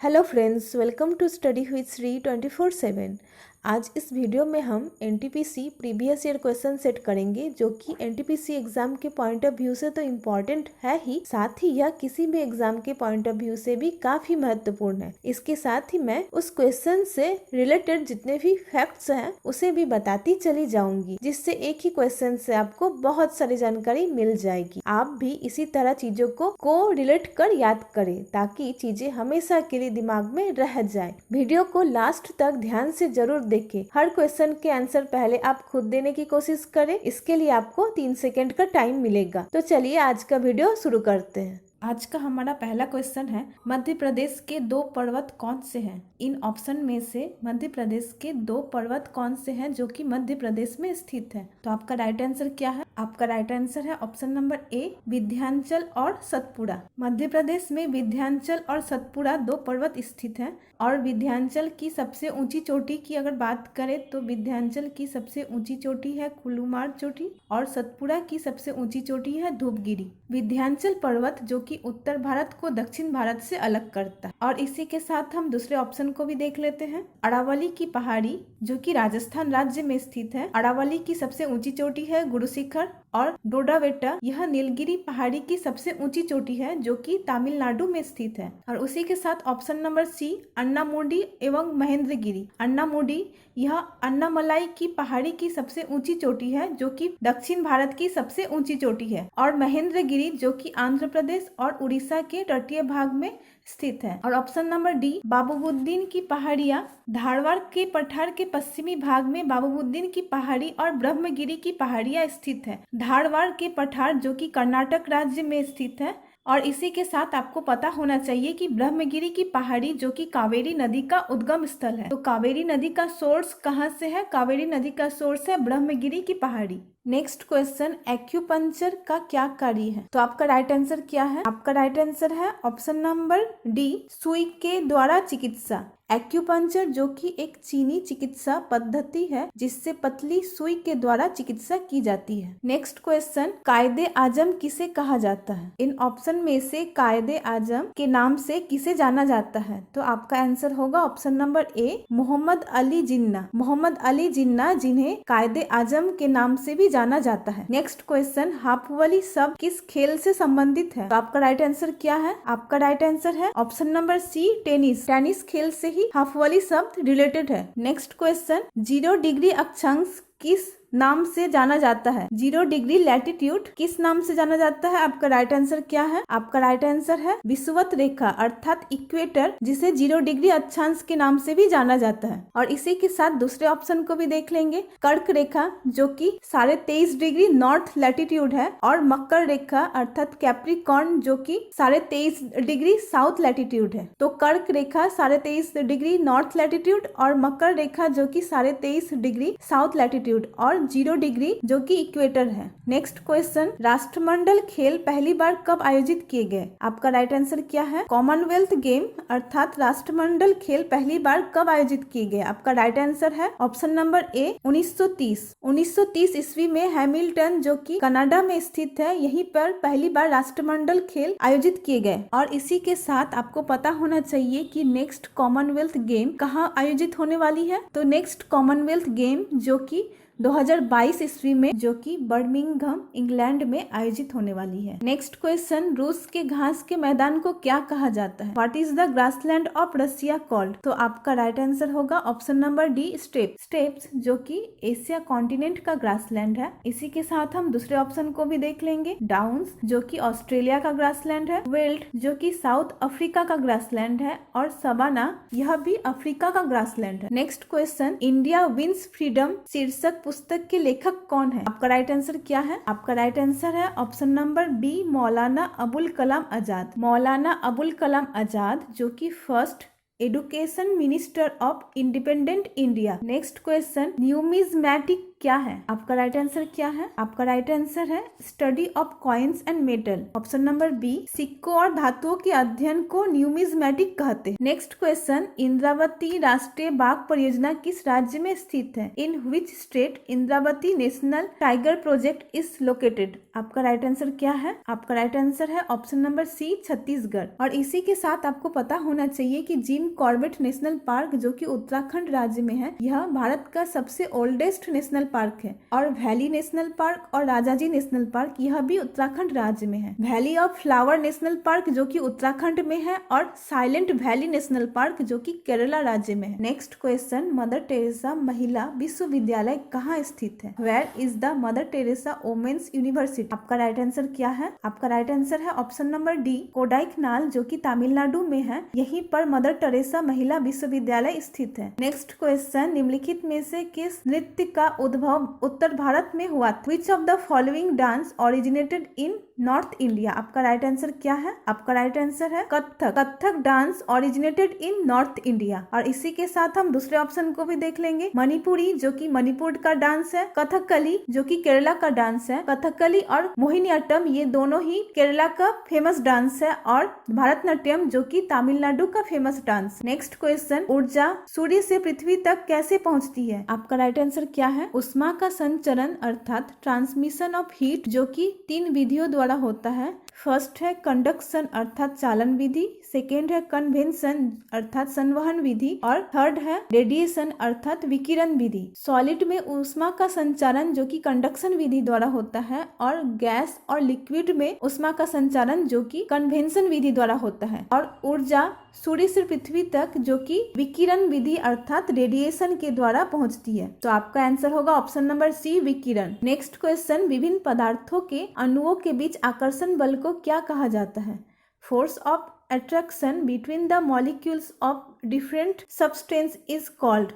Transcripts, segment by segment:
Hello friends, welcome to study with Shri 24/7। आज इस video में हम NTPC previous year question set करेंगे, जो कि एनटीपीसी एग्जाम के पॉइंट ऑफ व्यू से तो इम्पॉर्टेंट है ही, साथ ही यह किसी भी एग्जाम के पॉइंट ऑफ व्यू से भी काफी महत्वपूर्ण है। इसके साथ ही मैं उस क्वेश्चन से रिलेटेड जितने भी फैक्ट्स हैं उसे भी बताती चली जाऊंगी, जिससे एक ही क्वेश्चन से आपको बहुत सारी जानकारी मिल जाएगी। आप भी इसी तरह चीजों को रिलेट कर याद करें, ताकि चीजें हमेशा के लिए दिमाग में रह जाए। वीडियो को लास्ट तक ध्यान से जरूर देखें। हर क्वेश्चन के आंसर पहले आप खुद देने की कोशिश करें। इसके लिए आपको 3 सेकंड का टाइम मिलेगा। तो चलिए आज का वीडियो शुरू करते हैं। आज का हमारा पहला क्वेश्चन है, मध्य प्रदेश के 2 पर्वत कौन से हैं? इन ऑप्शन में से मध्य प्रदेश के 2 पर्वत कौन से हैं जो कि मध्य प्रदेश में स्थित है? तो आपका राइट आंसर क्या है? आपका राइट आंसर है ऑप्शन नंबर ए, विंध्याचल और सतपुड़ा। मध्य प्रदेश में विंध्याचल और सतपुड़ा 2 पर्वत स्थित हैं और विंध्याचल की सबसे ऊंची चोटी की अगर बात करें तो विंध्याचल की सबसे ऊंची चोटी है कुलुमार चोटी और सतपुड़ा की सबसे ऊंची चोटी है धूपगिरी। विंध्याचल पर्वत जो कि उत्तर भारत को दक्षिण भारत से अलग करता है। और इसी के साथ हम दूसरे ऑप्शन को भी देख लेते हैं। अरावली की पहाड़ी जो कि राजस्थान राज्य में स्थित है, अरावली की सबसे ऊंची चोटी है गुरु शिखर। और डोडाबेट्टा यह नीलगिरी पहाड़ी की सबसे ऊंची चोटी है जो कि तमिलनाडु में स्थित है। और उसी के साथ ऑप्शन नंबर सी, अन्नामुडी एवं महेंद्रगिरी। अन्नामुडी यह अन्नामलाई की पहाड़ी की सबसे ऊंची चोटी है जो कि दक्षिण भारत की सबसे ऊंची चोटी है। और महेंद्रगिरी जो कि आंध्र प्रदेश और उड़ीसा के तटीय भाग में स्थित है। और ऑप्शन नंबर डी, बाबूबुद्दीन की पहाड़ियां धारवाड़ के पठार के पश्चिमी भाग में बाबूबुद्दीन की पहाड़ी और ब्रह्मगिरी की पहाड़ियां स्थित है। धारवाड़ के पठार जो कि कर्नाटक राज्य में स्थित है। और इसी के साथ आपको पता होना चाहिए कि ब्रह्मगिरी की पहाड़ी जो कि कावेरी नदी का उद्गम स्थल है। तो कावेरी नदी का सोर्स कहाँ से है? कावेरी नदी का सोर्स है ब्रह्मगिरी की पहाड़ी। नेक्स्ट क्वेश्चन, एक्यूपंक्चर का क्या कार्य है? तो आपका राइट आंसर क्या है? आपका राइट आंसर है ऑप्शन नंबर डी, सुई के द्वारा चिकित्सा। एक्यूपंक्चर जो कि एक चीनी चिकित्सा पद्धति है जिससे पतली सुई के द्वारा चिकित्सा की जाती है। नेक्स्ट क्वेश्चन, कायदे आजम किसे कहा जाता है? इन ऑप्शन में से कायदे आजम के नाम से किसे जाना जाता है? तो आपका आंसर होगा option number A, Mohammad Ali Jinnah. Mohammad Ali Jinnah, जिन्हें कायदे आजम के नाम से भी जाना जाता है। नेक्स्ट क्वेश्चन, हाफवली शब्द किस खेल से संबंधित है? तो आपका राइट आंसर क्या है? आपका राइट आंसर है option number C, tennis. Tennis खेल से ही हाफवली शब्द रिलेटेड है। नेक्स्ट क्वेश्चन, 0 डिग्री अक्षांश किस नाम से जाना जाता है? 0 डिग्री लैटिट्यूड किस नाम से जाना जाता है? आपका राइट आंसर क्या है? आपका राइट आंसर है विषुवत रेखा अर्थात इक्वेटर, जिसे 0 डिग्री अक्षांश के नाम से भी जाना जाता है। और इसी के साथ दूसरे ऑप्शन को भी देख लेंगे। कर्क रेखा जो कि 23.5 डिग्री नॉर्थ लैटिट्यूड है और मकर रेखा अर्थात कैप्रिकॉर्न जो कि 23.5 डिग्री साउथ लैटिट्यूड है। तो कर्क रेखा 23.5 डिग्री नॉर्थ लैटिट्यूड और मकर रेखा जो कि 23.5 डिग्री साउथ लैटिट्यूड और 0 डिग्री जो कि इक्वेटर है। नेक्स्ट क्वेश्चन, राष्ट्रमंडल खेल पहली बार कब आयोजित किए गए? आपका राइट आंसर क्या है? कॉमनवेल्थ गेम अर्थात राष्ट्रमंडल खेल पहली बार कब आयोजित किए गए? आपका राइट आंसर है ऑप्शन नंबर ए, 1930। 1930 ईस्वी में हैमिल्टन जो कि कनाडा में स्थित है, यहीं पर पहली बार राष्ट्रमंडल खेल आयोजित किए गए। और इसी के साथ आपको पता होना चाहिए कि नेक्स्ट कॉमनवेल्थ गेम कहाँ आयोजित होने वाली है। तो नेक्स्ट कॉमनवेल्थ गेम जो कि 2022 ईस्वी में जो कि बर्मिंघम इंग्लैंड में आयोजित होने वाली है। नेक्स्ट क्वेश्चन, रूस के घास के मैदान को क्या कहा जाता है? What is the grassland of Russia called? तो आपका राइट आंसर होगा option number D, step. Steps जो कि एशिया कॉन्टिनेंट का ग्रासलैंड है। इसी के साथ हम दूसरे ऑप्शन को भी देख लेंगे। डाउन्स जो कि ऑस्ट्रेलिया का ग्रासलैंड है, वेल्ड जो कि साउथ अफ्रीका का ग्रासलैंड है और सवाना यह भी अफ्रीका का ग्रासलैंड है। Next question, India wins freedom शीर्षक पुस्तक के लेखक कौन है? आपका राइट आंसर क्या है? आपका राइट आंसर है option number B, Maulana Abul Kalam Azad. Maulana Abul Kalam Azad जो कि first education minister of independent India. Next question, numismatic क्या है? आपका राइट आंसर क्या है? आपका राइट आंसर है study of coins and metal. Option number B, सिक्कों और धातुओं के अध्ययन को न्यूमिज्मेटिक कहते हैं। नेक्स्ट क्वेश्चन, इंद्रावती राष्ट्रीय बाघ परियोजना किस राज्य में स्थित है? In which state Indravati national tiger project is located? आपका राइट आंसर क्या है? आपका राइट आंसर है ऑप्शन नंबर सी, छत्तीसगढ़। और इसी के साथ आपको पता होना चाहिए कि जिम कॉर्बेट नेशनल पार्क जो कि उत्तराखंड राज्य में है, यह भारत का सबसे ओल्डेस्ट नेशनल पार्क है। और वैली नेशनल पार्क और राजाजी नेशनल पार्क यह भी उत्तराखंड राज्य में है। Valley of flower national park जो कि उत्तराखंड में है और साइलेंट वैली नेशनल पार्क जो कि केरला राज्य में है। नेक्स्ट क्वेश्चन, मदर टेरेसा महिला विश्वविद्यालय कहाँ स्थित है? Where is the Mother Teresa women's university? आपका राइट आंसर क्या है? आपका राइट आंसर है ऑप्शन नंबर डी, कोडाईकनाल जो कि तमिलनाडु में है। यहीं पर मदर टेरेसा महिला विश्वविद्यालय स्थित है। नेक्स्ट क्वेश्चन, निम्नलिखित में से किस नृत्य का उद्भव उत्तर भारत में हुआ? Which of the following dance originated in north India? आपका राइट आंसर क्या है? आपका राइट आंसर है Kathak. Kathak dance originated in north India. और इसी के साथ हम दूसरे ऑप्शन को भी देख लेंगे, मणिपुरी जो कि मणिपुर का डांस है, कथकली जो कि केरला का डांस है। कथकली और मोहिनीअट्टम ये दोनों ही केरला का फेमस डांस है और भारतनाट्यम जो कि तमिलनाडु का फेमस डांस। नेक्स्ट क्वेश्चन, ऊर्जा सूर्य से पृथ्वी तक कैसे पहुंचती है? आपका राइट आंसर क्या है? ऊष्मा का संचरण अर्थात ट्रांसमिशन ऑफ हीट जो कि 3 विधियों द्वारा होता है। फर्स्ट है कंडक्शन अर्थात चालन विधि, सेकेंड है कन्वेंशन अर्थात संवहन विधि और थर्ड है रेडिएशन अर्थात विकिरण विधि। सॉलिड में ऊष्मा का संचारण जो कि कंडक्शन विधि द्वारा होता है और गैस और लिक्विड में ऊष्मा का संचारण जो कि कन्वेंशन विधि द्वारा होता है। और ऊर्जा सूर्य से पृथ्वी तक जो कि विकिरण विधि अर्थात रेडिएशन के द्वारा पहुंचती है। तो आपका आंसर होगा ऑप्शन नंबर सी, विकिरण। नेक्स्ट क्वेश्चन, विभिन्न पदार्थों के अणुओं के बीच आकर्षण बल को क्या कहा जाता है? Force of attraction between the molecules of different substance is called.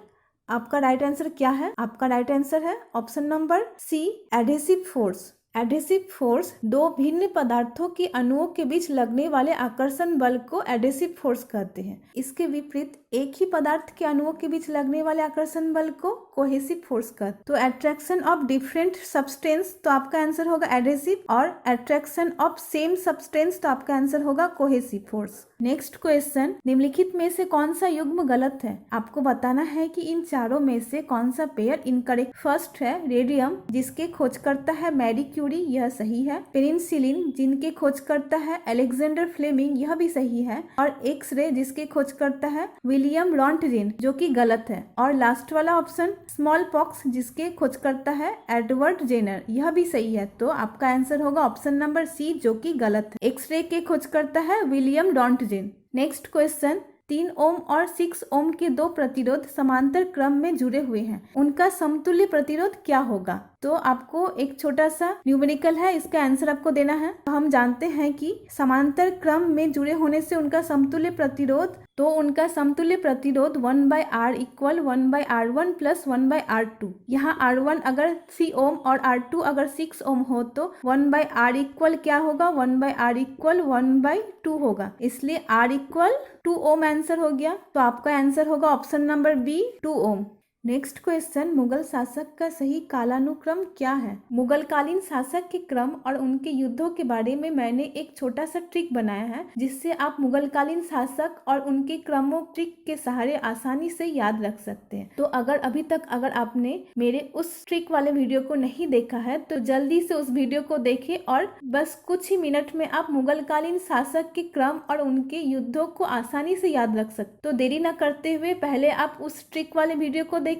आपका राइट आंसर क्या है? आपका राइट आंसर है option number C, adhesive force. Adhesive force दो भिन्न पदार्थों के अणुओं के बीच लगने वाले आकर्षण बल को एडहेसिव फोर्स कहते हैं। इसके विपरीत एक ही पदार्थ के अणुओं के बीच लगने वाले आकर्षण बल को कोहेसिव फोर्स कहते हैं। तो अट्रैक्शन ऑफ डिफरेंट सब्सटेंस तो आपका आंसर होगा एडहेसिव और अट्रैक्शन ऑफ सेम सब्सटेंस तो आपका आंसर होगा कोहेसिव फोर्स। नेक्स्ट क्वेश्चन, निम्नलिखित में से कौन सा युग्म गलत है? आपको बताना है कि इन चारों में से कौन सा पेयर इनकरेक्ट। फर्स्ट है रेडियम जिसके खोजकर्ता है मैरी क्यूरी, यह सही है। पेनिसिलिन जिनके खोजकर्ता है अलेक्जेंडर फ्लेमिंग, यह भी सही है। और एक्स-रे जिसके खोजकर्ता है विलियम रॉन्टगेन, जो कि गलत है। और लास्ट वाला ऑप्शन स्मॉल पॉक्स जिसके खोजकर्ता है एडवर्ड जेनर, यह भी सही है। तो आपका आंसर होगा ऑप्शन नंबर सी जो कि गलत है। एक्स-रे के खोजकर्ता है विलियम रॉन्टगेन। नेक्स्ट क्वेश्चन, 3 ओम और 6 ओम के दो प्रतिरोध समांतर क्रम में जुड़े हुए हैं, उनका समतुल्य प्रतिरोध क्या होगा? तो आपको एक छोटा सा न्यूमेरिकल है, इसका आंसर आपको देना है। तो हम जानते हैं कि समांतर क्रम में जुड़े होने से उनका समतुल्य प्रतिरोध, तो उनका समतुल्य प्रतिरोध 1/R equal 1/R1 plus 1/R2। यहाँ R1 अगर 3 ओम और R2 अगर 6 ओम हो तो 1/R इक्वल क्या होगा? 1/R इक्वल 1/2 होगा, इसलिए R इक्वल 2 ओम आंसर हो गया। तो आपका आंसर होगा ऑप्शन नंबर बी, 2 ओम। नेक्स्ट क्वेश्चन, मुगल शासक का सही कालानुक्रम क्या है? मुगलकालीन शासक के क्रम और उनके युद्धों के बारे में मैंने एक छोटा सा ट्रिक बनाया है, जिससे आप मुगलकालीन शासक और उनके क्रमों ट्रिक के सहारे आसानी से याद रख सकते हैं। तो अभी तक अगर आपने मेरे उस ट्रिक वाले वीडियो को नहीं देखा है तो जल्दी से उस वीडियो को देखें और बस कुछ ही मिनट में आप मुगलकालीन शासक के क्रम और उनके युद्धों को आसानी से याद रख सकते। तो देरी न करते हुए पहले आप उस ट्रिक वाले वीडियो को देखें,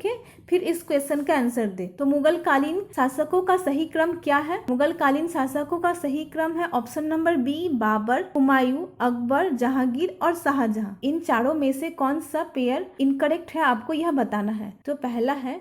फिर इस क्वेश्चन का आंसर दे। तो मुगलकालीन शासकों का सही क्रम क्या है? मुगलकालीन शासकों का सही क्रम है option number B, Babur, Humayun, Akbar, Jahangir और शाहजहां। इन चारों में से कौन सा पेयर इनकरेक्ट है आपको यह बताना है। तो पहला है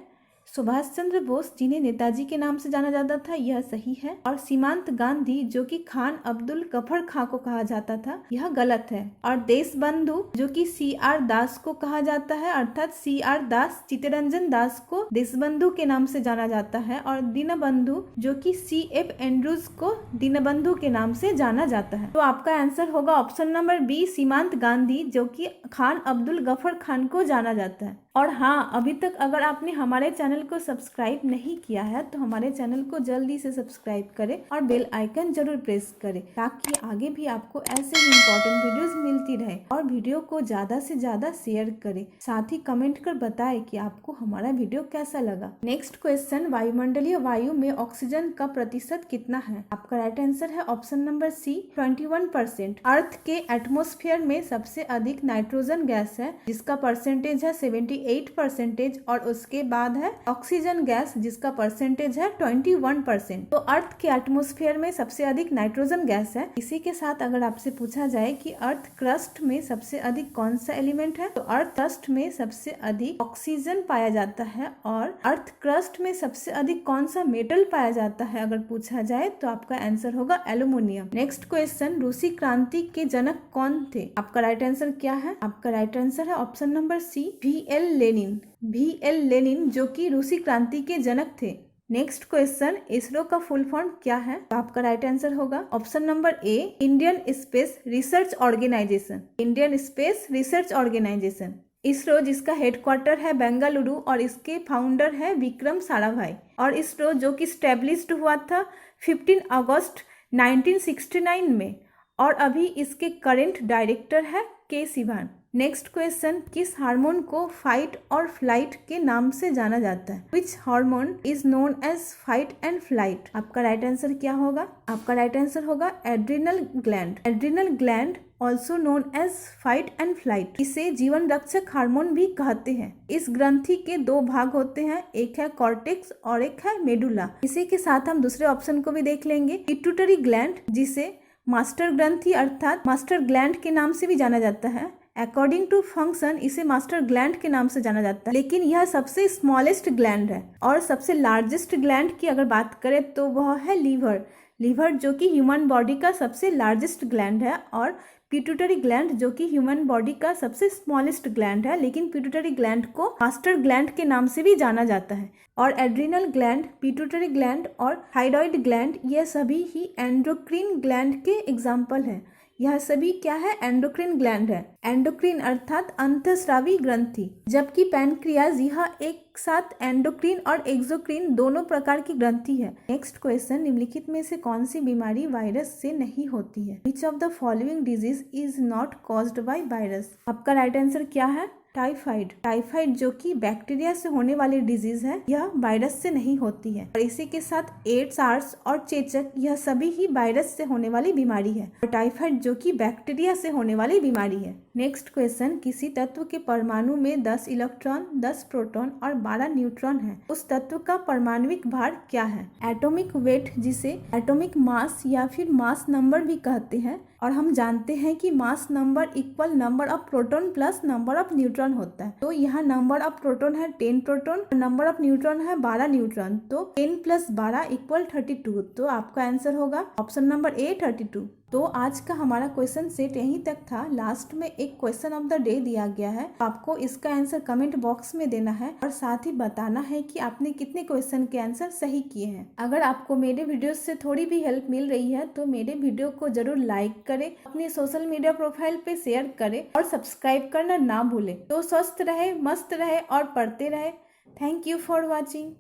सुभाष चंद्र बोस जिन्हें नेताजी के नाम से जाना जाता था, यह सही है। और सीमांत गांधी जो कि खान अब्दुल गफर खां को कहा जाता था, यह गलत है। और देशबंधु जो कि CR दास को कहा जाता है, अर्थात CR दास, चित्तरंजन दास को देशबंधु के नाम से जाना जाता है। और दीनबंधु जो कि CF एंड्रूज को दीनबंधु के नाम से जाना जाता है। तो आपका आंसर होगा ऑप्शन नंबर बी, सीमांत गांधी जो कि खान अब्दुल गफर खान को जाना जाता है। और हाँ, अभी तक अगर आपने हमारे चैनल चैनल को सब्सक्राइब नहीं किया है तो हमारे चैनल को जल्दी से सब्सक्राइब करें और बेल आइकन जरूर प्रेस करें ताकि आगे भी आपको ऐसे ही इम्पोर्टेंट वीडियोस मिलती रहे। और वीडियो को ज़्यादा से ज़्यादा शेयर करें, साथ ही कमेंट कर बताएं कि आपको हमारा वीडियो कैसा लगा। नेक्स्ट क्वेश्चन, वायुमंडलीय वायु में ऑक्सीजन का प्रतिशत कितना है? आपका राइट आंसर है ऑप्शन नंबर सी 21%। अर्थ के एटमॉस्फेयर में सबसे अधिक नाइट्रोजन गैस है जिसका परसेंटेज है 78% और उसके बाद है ऑक्सीजन गैस जिसका परसेंटेज है 21%। तो अर्थ के एटमॉस्फेयर में सबसे अधिक नाइट्रोजन गैस है। इसी के साथ अगर आपसे पूछा जाए कि अर्थ क्रस्ट में सबसे अधिक कौन सा एलिमेंट है, तो अर्थ क्रस्ट में सबसे अधिक ऑक्सीजन पाया जाता है। और अर्थ क्रस्ट में सबसे अधिक कौन सा मेटल पाया जाता है अगर पूछा जाए तो आपका आंसर होगा एल्यूमिनियम। नेक्स्ट क्वेश्चन, रूसी क्रांति के जनक कौन थे? आपका राइट आंसर क्या है? आपका राइट आंसर है option number C VL Lenin. VL Lenin जो कि रूसी क्रांति के जनक थे। नेक्स्ट क्वेश्चन, इसरो का फुल फॉर्म क्या है? तो आपका राइट आंसर होगा option number A Indian space research organisation. Indian space research organisation. ISRO जिसका हेडक्वार्टर है बेंगलुरु और इसके फाउंडर है विक्रम साराभाई। और इसरो जो कि स्टैब्लिश्ड हुआ था 15 अगस्त 1969 में और अभी इसके करेंट डायरेक्टर है के सिवान। नेक्स्ट क्वेश्चन, किस हार्मोन को फाइट और फ्लाइट के नाम से जाना जाता है? Which hormone is known as fight and flight? आपका राइट आंसर क्या होगा? आपका राइट आंसर होगा adrenal gland. Adrenal gland also known as fight and flight. इसे जीवन रक्षक हार्मोन भी कहते हैं। इस ग्रंथि के दो भाग होते हैं, एक है कॉर्टेक्स और एक है मेडुला। इसी के साथ हम दूसरे ऑप्शन को भी देख लेंगे, पिट्यूटरी ग्लैंड जिसे मास्टर ग्रंथि अर्थात मास्टर ग्लैंड के नाम से भी जाना जाता है। अकॉर्डिंग टू फंक्शन इसे मास्टर ग्लैंड के नाम से जाना जाता है, लेकिन यह सबसे स्मॉलेस्ट ग्लैंड है। और सबसे लार्जेस्ट ग्लैंड की अगर बात करें तो वह है लीवर। लीवर जो कि ह्यूमन बॉडी का सबसे लार्जेस्ट ग्लैंड है और पिट्यूटरी ग्लैंड जो कि ह्यूमन बॉडी का सबसे स्मॉलेस्ट ग्लैंड है, लेकिन पिट्यूटरी ग्लैंड को मास्टर ग्लैंड के नाम से भी जाना जाता है। और एड्रिनल ग्लैंड, पिट्यूटरी ग्लैंड और थायराइड ग्लैंड ये सभी ही एंडोक्रिन ग्लैंड के एग्जाम्पल हैं। यह सभी क्या है? एंडोक्रिन ग्लैंड है। एंडोक्रिन अर्थात अंतःस्रावी ग्रंथि, जबकि पैनक्रियाज यह एक साथ एंडोक्रिन और एक्सोक्रिन दोनों प्रकार की ग्रंथि है। नेक्स्ट क्वेश्चन, निम्नलिखित में से कौन सी बीमारी वायरस से नहीं होती है? Which of the following disease is not caused by virus? आपका राइट आंसर क्या है? टाइफाइड। टाइफाइड जो कि बैक्टीरिया से होने वाली डिजीज है, यह वायरस से नहीं होती है। और इसी के साथ एड्स, सार्स और चेचक यह सभी ही वायरस से होने वाली बीमारी है और टाइफाइड जो कि बैक्टीरिया से होने वाली बीमारी है। नेक्स्ट क्वेश्चन, किसी तत्व के परमाणु में 10 इलेक्ट्रॉन, 10 प्रोटॉन और 12 न्यूट्रॉन है, उस तत्व का परमाणविक भार क्या है? एटॉमिक वेट जिसे एटॉमिक मास या फिर मास नंबर भी कहते हैं। और हम जानते हैं कि mass number equal number of proton plus number of neutron होता है। तो यहाँ नंबर ऑफ प्रोटॉन है 10 प्रोटॉन और नंबर ऑफ न्यूट्रॉन है 12 न्यूट्रॉन। तो 10 + 12 = 32। तो आपका आंसर होगा ऑप्शन नंबर ए 32। तो आज का हमारा क्वेश्चन सेट यहीं तक था। लास्ट में एक क्वेश्चन ऑफ द डे दिया गया है, आपको इसका आंसर कमेंट बॉक्स में देना है और साथ ही बताना है कि आपने कितने क्वेश्चन के आंसर सही किए हैं। अगर आपको मेरे वीडियोस से थोड़ी भी हेल्प मिल रही है तो मेरे वीडियो को जरूर लाइक करें, अपने सोशल मीडिया प्रोफाइल पे शेयर करें और सब्सक्राइब करना ना भूलें। तो स्वस्थ रहे, मस्त रहे और पढ़ते रहे। Thank you for watching.